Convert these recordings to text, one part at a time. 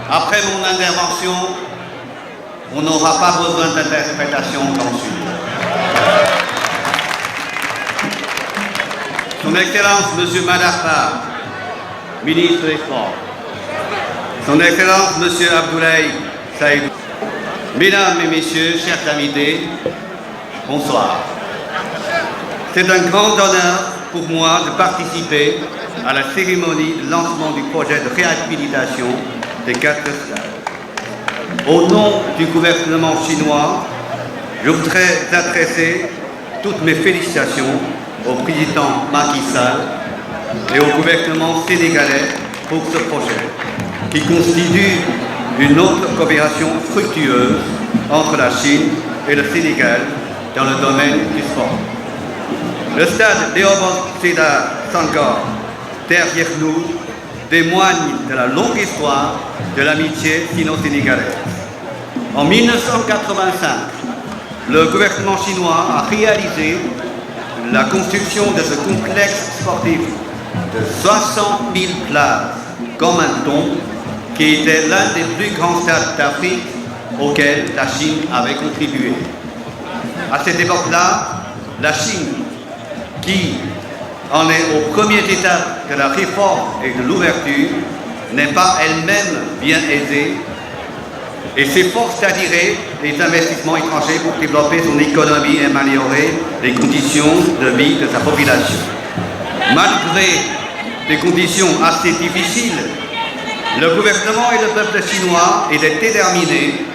Après mon intervention, on n'aura pas besoin d'interprétation comme suit. Son Excellence, M. Madarpa, ministre des Sports. Son Excellence, M. Abdoulaye Saïdou. Mesdames et Messieurs, chers invités, bonsoir. C'est un grand honneur pour moi de participer à la cérémonie de lancement du projet de réhabilitation des 4 stades. Au nom du gouvernement chinois, je voudrais adresser toutes mes félicitations au président Macky Sall et au gouvernement sénégalais pour ce projet, qui constitue une autre coopération fructueuse entre la Chine et le Sénégal dans le domaine du sport. Le stade Léopold Sédar Senghor, derrière nous, témoigne de la longue histoire de l'amitié sino-sénégalaise. En 1985, le gouvernement chinois a réalisé la construction de ce complexe sportif de 60 000 places comme un don, qui était l'un des plus grands stades d'Afrique auxquels la Chine avait contribué. À cette époque-là, la Chine, qui en est aux premières étapes de la réforme et de l'ouverture, n'est pas elle-même bien aisée et s'efforce d'attirer les investissements étrangers pour développer son économie et améliorer les conditions de vie de sa population. Malgré des conditions assez difficiles, le gouvernement et le peuple chinois étaient déterminés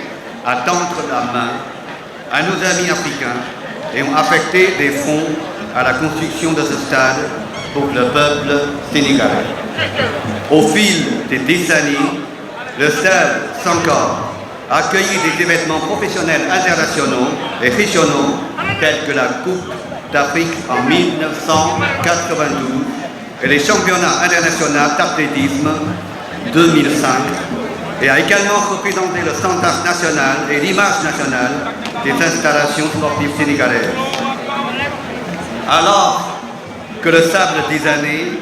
à tendre la main à nos amis africains et ont affecté des fonds à la construction de ce stade pour le peuple sénégalais. Au fil des décennies, le stade Senghor a accueilli des événements professionnels internationaux et régionaux tels que la Coupe d'Afrique en 1992 et les championnats internationaux d'athlétisme 2005 et a également représenté le standard national et l'image nationale des installations sportives sénégalaises. Alors que le sable des années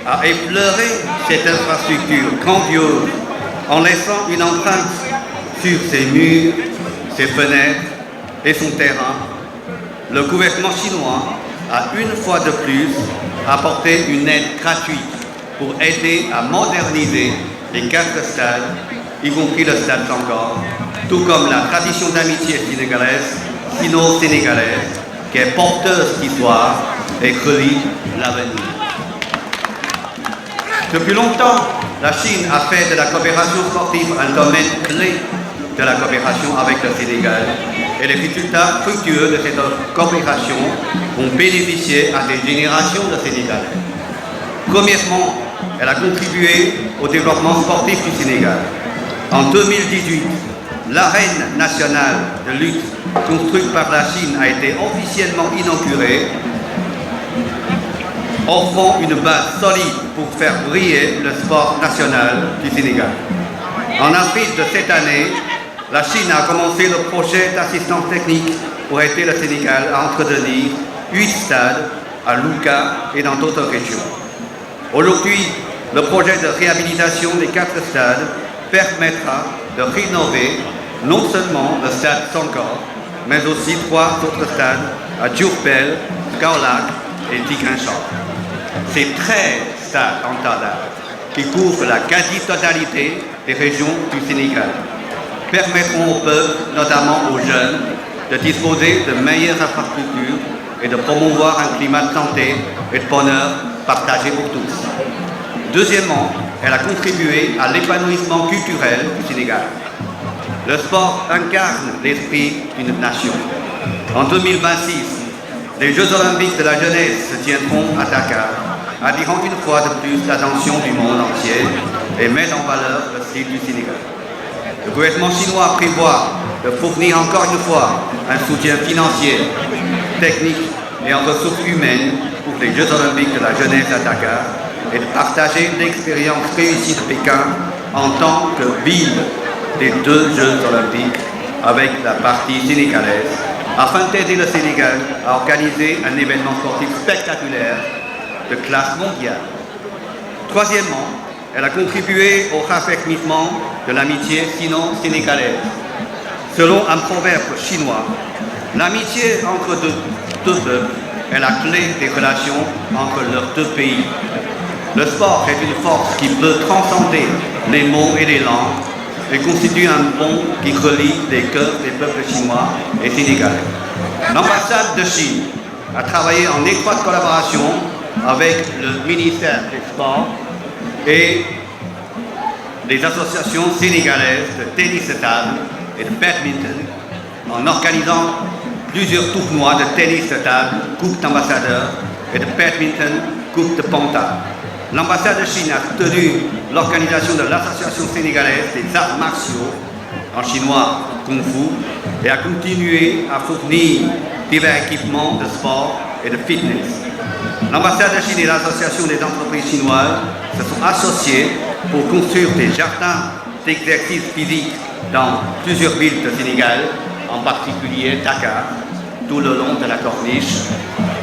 a effleuré cette infrastructure grandiose en laissant une empreinte sur ses murs, ses fenêtres et son terrain, le gouvernement chinois a une fois de plus apporté une aide gratuite pour aider à moderniser les 4 stades, y compris le stade Senghor, tout comme la tradition d'amitié sénégalaise, sino-sénégalaise, qui est porteuse d'histoire et relie l'avenir. Depuis longtemps, la Chine a fait de la coopération sportive un domaine clé de la coopération avec le Sénégal et les résultats fructueux de cette coopération ont bénéficié à des générations de Sénégalais. Premièrement, elle a contribué au développement sportif du Sénégal. En 2018, l'arène nationale de lutte construite par la Chine a été officiellement inaugurée, offrant une base solide pour faire briller le sport national du Sénégal. En avril de cette année, la Chine a commencé le projet d'assistance technique pour aider le Sénégal à entretenir 8 stades à Louga et dans d'autres régions. Aujourd'hui, le projet de réhabilitation des 4 stades permettra de rénover non seulement le stade Senghor, mais aussi 3 autres stades à Diourbel, Kaolack et Ziguinchor. Ces 13 stades en Tanda, qui couvrent la quasi-totalité des régions du Sénégal, permettront au peuple, notamment aux jeunes, de disposer de meilleures infrastructures et de promouvoir un climat de santé et de bonheur partagé pour tous. Deuxièmement, elle a contribué à l'épanouissement culturel du Sénégal. Le sport incarne l'esprit d'une nation. En 2026, les Jeux olympiques de la jeunesse se tiendront à Dakar, attirant une fois de plus l'attention du monde entier et mettent en valeur le style du Sénégal. Le gouvernement chinois prévoit de fournir encore une fois un soutien financier, technique et en ressources humaines pour les Jeux olympiques de la jeunesse à Dakar et de partager l'expérience réussie de Pékin en tant que ville des 2 Jeux olympiques avec la partie sénégalaise, afin d'aider le Sénégal à organiser un événement sportif spectaculaire de classe mondiale. Troisièmement, elle a contribué au raffermissement de l'amitié sino-sénégalaise. Selon un proverbe chinois, l'amitié entre deux peuples est la clé des relations entre leurs deux pays. Le sport est une force qui peut transcender les mots et les langues et constitue un pont qui relie les cœurs des peuples chinois et sénégalais. L'ambassade de Chine a travaillé en étroite collaboration avec le ministère des Sports et les associations sénégalaises de tennis de table et de badminton en organisant plusieurs tournois de tennis de table, coupe d'ambassadeurs et de badminton, coupe de Panta. L'ambassade de Chine a soutenu l'organisation de l'Association sénégalaise des arts martiaux, en chinois Kung Fu, et a continué à fournir divers équipements de sport et de fitness. L'ambassade de Chine et l'Association des entreprises chinoises se sont associées pour construire des jardins d'exercice physique dans plusieurs villes de Sénégal, en particulier Dakar, tout le long de la corniche.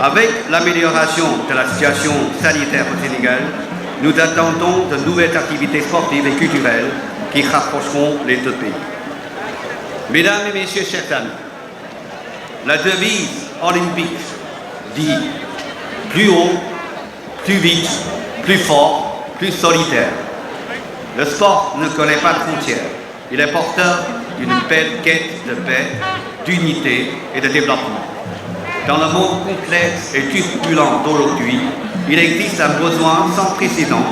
Avec l'amélioration de la situation sanitaire au Sénégal, nous attendons de nouvelles activités sportives et culturelles qui rapprocheront les deux pays. Mesdames et messieurs, chers amis, la devise olympique dit plus haut, plus vite, plus fort, plus solitaire. Le sport ne connaît pas de frontières. Il est porteur d'une belle quête de paix, d'unité et de développement. Dans le monde complexe et turbulent d'aujourd'hui, il existe un besoin sans précédent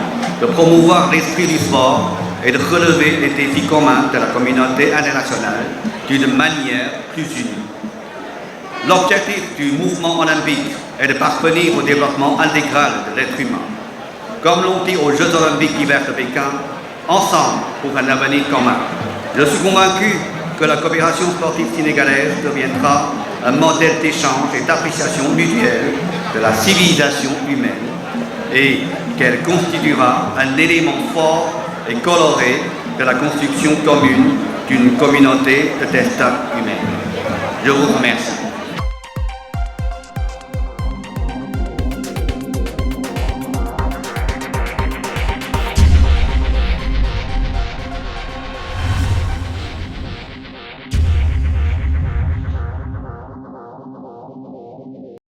de promouvoir l'esprit du sport et de relever les défis communs de la communauté internationale d'une manière plus unie. L'objectif du mouvement olympique est de parvenir au développement intégral de l'être humain. Comme l'ont dit aux Jeux olympiques d'hiver de Pékin, ensemble pour un avenir commun. Je suis convaincu que la coopération sportive sénégalaise deviendra un modèle d'échange et d'appréciation mutuelle de la civilisation humaine et qu'elle constituera un élément fort et coloré de la construction commune d'une communauté de destin humain. Je vous remercie.